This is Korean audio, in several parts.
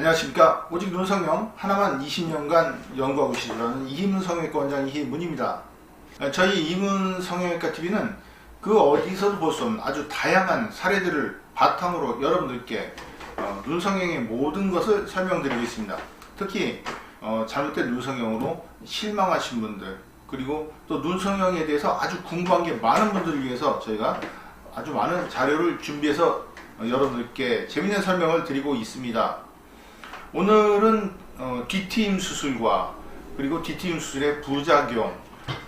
안녕하십니까. 오직 눈성형 하나만 20년간 연구하고 시술하는 이희문 성형외과 원장 이희문입니다. 저희 이희문 성형외과 TV는 그 어디서도 볼 수 없는 아주 다양한 사례들을 바탕으로 여러분들께 눈성형의 모든 것을 설명드리고 있습니다. 특히 잘못된 눈성형으로 실망하신 분들, 그리고 또 눈성형에 대해서 아주 궁금한 게 많은 분들을 위해서 저희가 아주 많은 자료를 준비해서 여러분들께 재밌는 설명을 드리고 있습니다. 오늘은 뒤트임 수술과 그리고 뒤트임 수술의 부작용,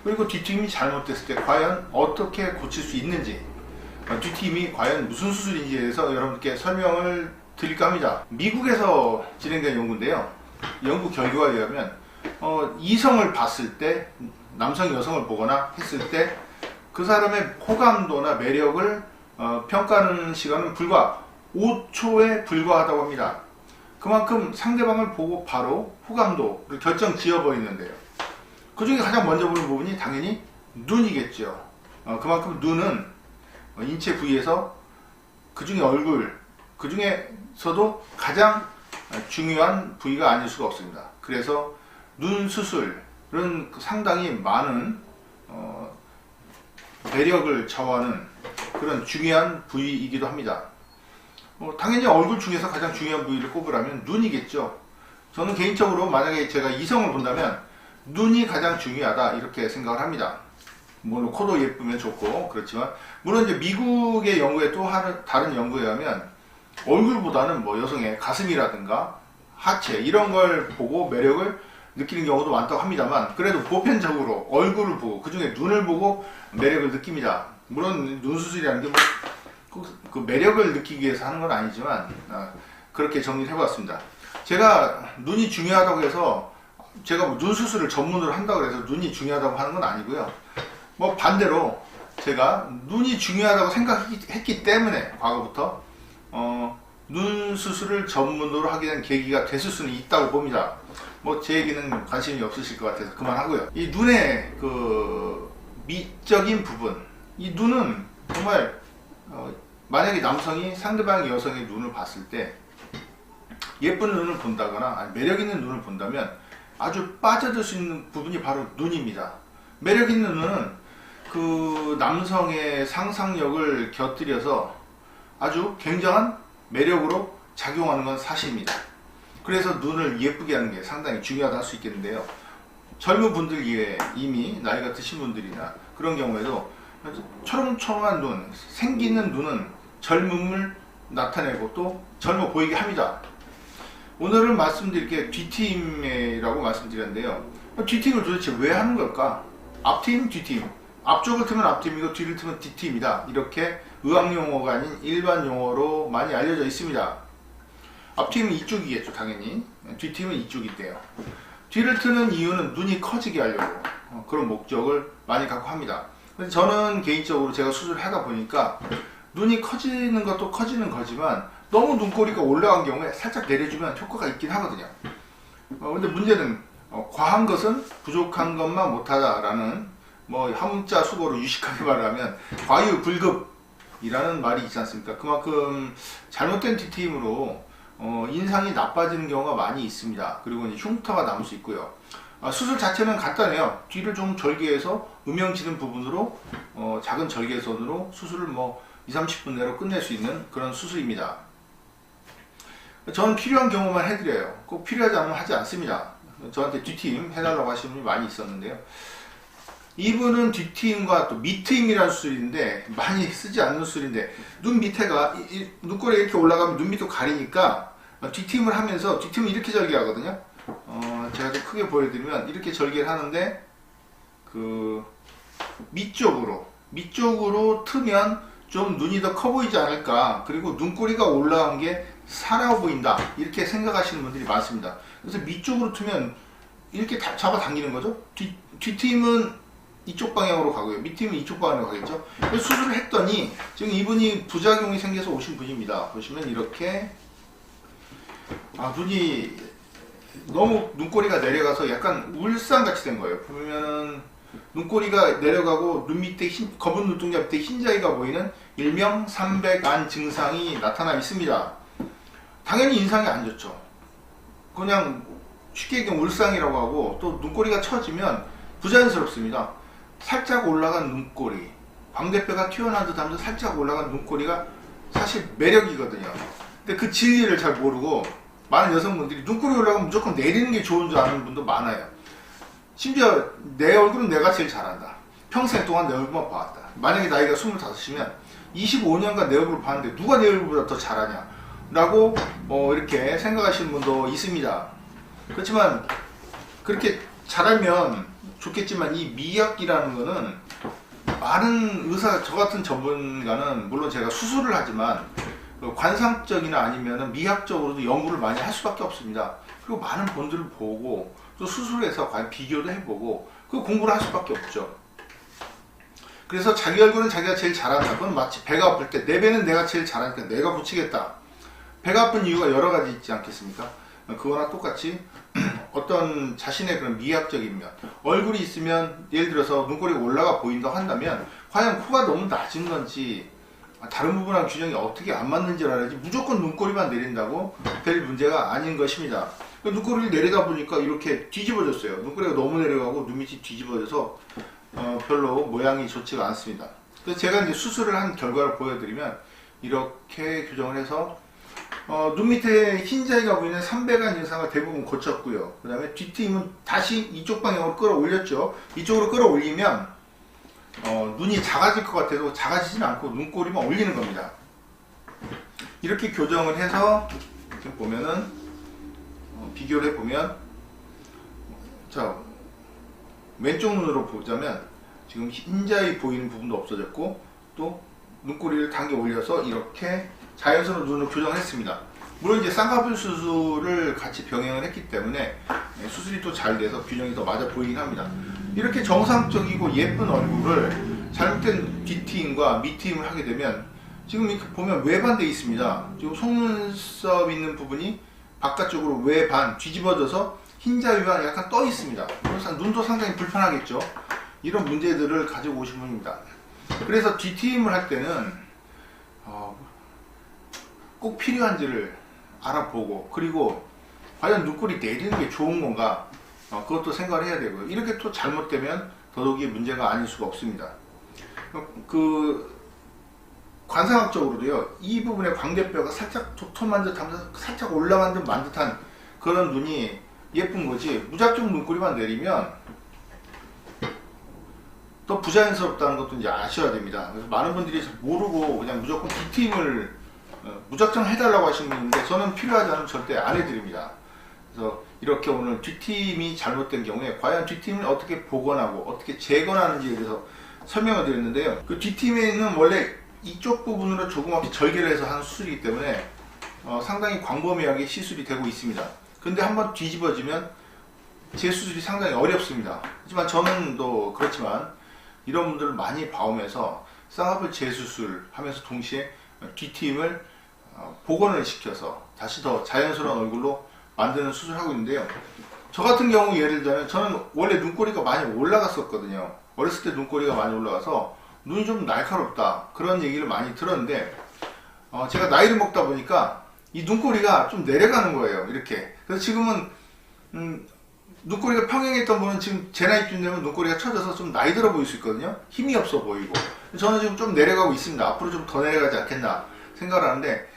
그리고 뒤트임이 잘못됐을 때 과연 어떻게 고칠 수 있는지, 뒤트임이 과연 무슨 수술인지에 대해서 여러분께 설명을 드릴까 합니다. 미국에서 진행된 연구인데요. 연구 결과에 의하면 이성을 봤을 때, 남성이 여성을 보거나 했을 때 그 사람의 호감도나 매력을 평가하는 시간은 불과 5초에 불과하다고 합니다. 그만큼 상대방을 보고 바로 호감도를 결정 지어버리는데요. 그 중에 가장 먼저 보는 부분이 당연히 눈이겠죠. 그만큼 눈은 인체 부위에서, 그 중에 얼굴, 그 중에서도 가장 중요한 부위가 아닐 수가 없습니다. 그래서 눈 수술은 상당히 많은 매력을 좌우하는 그런 중요한 부위이기도 합니다. 당연히 얼굴 중에서 가장 중요한 부위를 꼽으라면 눈이겠죠. 저는 개인적으로 만약에 제가 이성을 본다면 눈이 가장 중요하다 이렇게 생각을 합니다. 물론 코도 예쁘면 좋고 그렇지만, 물론 이제 미국의 연구에 또 다른 연구에 의하면 얼굴보다는 뭐 여성의 가슴이라든가 하체 이런 걸 보고 매력을 느끼는 경우도 많다고 합니다만, 그래도 보편적으로 얼굴을 보고 그 중에 눈을 보고 매력을 느낍니다. 물론 눈 수술이라는 게 그 매력을 느끼기 위해서 하는 건 아니지만 그렇게 정리를 해봤습니다. 제가 눈이 중요하다고 해서 제가 뭐 눈 수술을 전문으로 한다고 해서 눈이 중요하다고 하는 건 아니고요. 뭐 반대로 제가 눈이 중요하다고 생각했기 때문에 과거부터 눈 수술을 전문으로 하게 된 계기가 됐을 수는 있다고 봅니다. 뭐 제 얘기는 관심이 없으실 것 같아서 그만하고요. 이 눈의 그 미적인 부분, 이 눈은 정말 만약에 남성이 상대방 여성의 눈을 봤을 때 예쁜 눈을 본다거나 아니 매력 있는 눈을 본다면 아주 빠져들 수 있는 부분이 바로 눈입니다. 매력 있는 눈은 그 남성의 상상력을 곁들여서 아주 굉장한 매력으로 작용하는 건 사실입니다. 그래서 눈을 예쁘게 하는 게 상당히 중요하다 할 수 있겠는데요. 젊은 분들 이외에 이미 나이가 드신 분들이나 그런 경우에도 초롱초롱한 눈, 생기는 눈은 젊음을 나타내고 또 젊어 보이게 합니다. 오늘은 말씀드릴 게 뒤트임이라고 말씀드렸는데요. 뒤트임을 도대체 왜 하는 걸까? 앞트임, 뒤트임. 앞쪽을 트면 앞트임이고 뒤를 트면 뒤트임이다. 이렇게 의학용어가 아닌 일반 용어로 많이 알려져 있습니다. 앞트임은 이쪽이겠죠, 당연히. 뒤트임은 이쪽인데요. 뒤를 트는 이유는 눈이 커지게 하려고 그런 목적을 많이 갖고 합니다. 근데 저는 개인적으로 제가 수술을 하다 보니까 눈이 커지는 것도 커지는 거지만 너무 눈꼬리가 올라간 경우에 살짝 내려주면 효과가 있긴 하거든요. 근데 문제는 과한 것은 부족한 것만 못하다라는, 뭐 한문자 수고로 유식하게 말하면 과유불급이라는 말이 있지 않습니까? 그만큼 잘못된 뒤트임으로 인상이 나빠지는 경우가 많이 있습니다. 그리고 이제 흉터가 남을 수 있고요. 수술 자체는 간단해요. 뒤를 좀 절개해서 음영지는 부분으로 작은 절개선으로 수술을 뭐 20-30분 내로 끝낼 수 있는 그런 수술입니다. 저는 필요한 경우만 해드려요. 꼭 필요하지 않으면 하지 않습니다. 저한테 뒤트임 해달라고 하시는 분이 많이 있었는데요. 이분은 뒤트임과 또 밑트임이라는 수술인데 많이 쓰지 않는 수술인데, 눈 밑에가 눈꼬리가 이렇게 올라가면 눈 밑도 가리니까 뒤트임을 하면서, 뒤트임은 이렇게 절개하거든요. 제가 좀 크게 보여드리면 이렇게 절개를 하는데 그 밑쪽으로 트면 좀 눈이 더 커 보이지 않을까, 그리고 눈꼬리가 올라간 게 살아 보인다 이렇게 생각하시는 분들이 많습니다. 그래서 밑쪽으로 트면 이렇게 잡아당기는 거죠. 뒤트임은 이쪽 방향으로 가고요, 밑트임은 이쪽 방향으로 가겠죠. 그래서 수술을 했더니 지금 이분이 부작용이 생겨서 오신 분입니다. 보시면 이렇게 눈이 너무 눈꼬리가 내려가서 약간 울상같이 된 거예요. 보면은 눈꼬리가 내려가고 눈 밑에 검은 눈동자 밑에 흰자위가 보이는 일명 삼백안 증상이 나타나 있습니다. 당연히 인상이 안 좋죠. 그냥 쉽게 얘기하면 울상이라고 하고, 또 눈꼬리가 처지면 부자연스럽습니다. 살짝 올라간 눈꼬리, 광대뼈가 튀어나온 듯 하면서 살짝 올라간 눈꼬리가 사실 매력이거든요. 근데 그 진리를 잘 모르고 많은 여성분들이 눈꼬리 올라가면 무조건 내리는 게 좋은 줄 아는 분도 많아요. 심지어 내 얼굴은 내가 제일 잘한다, 평생 동안 내 얼굴만 봐왔다. 만약에 나이가 25이면 25년간 내 얼굴을 봤는데 누가 내 얼굴보다 더 잘하냐 라고 이렇게 생각하시는 분도 있습니다. 그렇지만 그렇게 잘하면 좋겠지만, 이 미학이라는 거는 많은 의사, 저 같은 전문가는 물론 제가 수술을 하지만 관상적이나 아니면 미학적으로도 연구를 많이 할 수밖에 없습니다. 그리고 많은 본들을 보고 또 수술해서 과연 비교도 해보고 그 공부를 할 수밖에 없죠. 그래서 자기 얼굴은 자기가 제일 잘한다. 그건 마치 배가 아플 때 내 배는 내가 제일 잘하니까 내가 붙이겠다. 배가 아픈 이유가 여러 가지 있지 않겠습니까? 그거나 똑같이 어떤 자신의 그런 미학적인 면, 얼굴이 있으면 예를 들어서 눈꼬리가 올라가 보인다고 한다면 과연 코가 너무 낮은 건지 다른 부분하고 균형이 어떻게 안 맞는지 알아야지 무조건 눈꼬리만 내린다고 될 문제가 아닌 것입니다. 눈꼬리를 내리다 보니까 이렇게 뒤집어졌어요. 눈꼬리가 너무 내려가고 눈밑이 뒤집어져서 별로 모양이 좋지가 않습니다. 그래서 제가 이제 수술을 한 결과를 보여드리면 이렇게 교정을 해서 눈 밑에 흰자위가 보이는 삼배간 현상을 대부분 고쳤고요. 그 다음에 뒷트임은 다시 이쪽 방향으로 끌어올렸죠. 이쪽으로 끌어올리면 눈이 작아질 것 같아도 작아지진 않고 눈꼬리만 올리는 겁니다. 이렇게 교정을 해서 이렇게 보면은 비교를 해보면, 자, 왼쪽 눈으로 보자면 지금 흰자위 보이는 부분도 없어졌고 또 눈꼬리를 당겨 올려서 이렇게 자연스러운 눈을 교정을 했습니다. 물론 이제 쌍꺼풀 수술을 같이 병행을 했기 때문에 수술이 또 잘 돼서 균형이 더 맞아 보이긴 합니다. 이렇게 정상적이고 예쁜 얼굴을 잘못된 뒷트임과 밑트임을 하게 되면 지금 이렇게 보면 외반돼 있습니다. 지금 속눈썹 있는 부분이 바깥쪽으로 외반 뒤집어져서 흰자위가 약간 떠 있습니다. 그래서 눈도 상당히 불편하겠죠. 이런 문제들을 가지고 오신 분입니다. 그래서 뒷트임을 할 때는 꼭 필요한지를 알아보고, 그리고 과연 눈꼬리 내리는 게 좋은 건가, 그것도 생각을 해야 되고요. 이렇게 또 잘못되면 더더욱이 문제가 아닐 수가 없습니다. 그 관상학적으로도요, 이 부분에 광대뼈가 살짝 도톰한 듯 하면서 살짝 올라간 듯 만 듯한 그런 눈이 예쁜 거지, 무작정 눈꼬리만 내리면 더 부자연스럽다는 것도 이제 아셔야 됩니다. 그래서 많은 분들이 모르고 그냥 무조건 뒷트임을 무작정 해달라고 하시는 분인데, 저는 필요하지 않으면 절대 안 해드립니다. 그래서 이렇게 오늘 뒷트임이 잘못된 경우에 과연 뒷트임을 어떻게 복원하고 어떻게 재건하는지에 대해서 설명을 드렸는데요. 그 뒷트임에는 원래 이쪽 부분으로 조그맣게 절개를 해서 하는 수술이기 때문에 상당히 광범위하게 시술이 되고 있습니다. 근데 한번 뒤집어지면 재수술이 상당히 어렵습니다. 하지만 저는 또 그렇지만 이런 분들을 많이 봐오면서 쌍꺼풀 재수술 하면서 동시에 뒷트임을 복원을 시켜서 다시 더 자연스러운 얼굴로 만드는 수술을 하고 있는데요. 저 같은 경우 예를 들자면 저는 원래 눈꼬리가 많이 올라갔었거든요. 어렸을 때 눈꼬리가 많이 올라가서 눈이 좀 날카롭다 그런 얘기를 많이 들었는데, 제가 나이를 먹다 보니까 이 눈꼬리가 좀 내려가는 거예요. 이렇게. 그래서 지금은 눈꼬리가 평행했던 분은 지금 제 나이쯤 되면 눈꼬리가 처져서 좀 나이 들어 보일 수 있거든요. 힘이 없어 보이고. 저는 지금 좀 내려가고 있습니다. 앞으로 좀 더 내려가지 않겠나 생각을 하는데,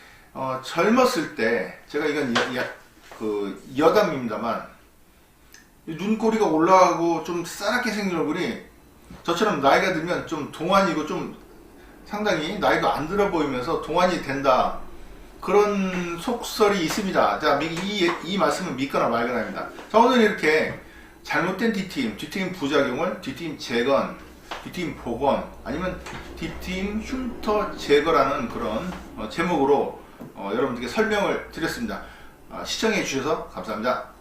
젊었을 때 제가 이건 여담입니다만 눈꼬리가 올라가고 좀 싸납게 생긴 얼굴이 저처럼 나이가 들면 좀 동안이고 좀 상당히 나이가 안 들어 보이면서 동안이 된다, 그런 속설이 있습니다. 자, 이 말씀은 믿거나 말거나입니다. 자, 오늘 이렇게 잘못된 뒷트임 부작용을 뒷트임 재건, 뒷트임 복원, 아니면 뒷트임 흉터 제거라는 그런 제목으로 여러분들께 설명을 드렸습니다. 시청해 주셔서 감사합니다.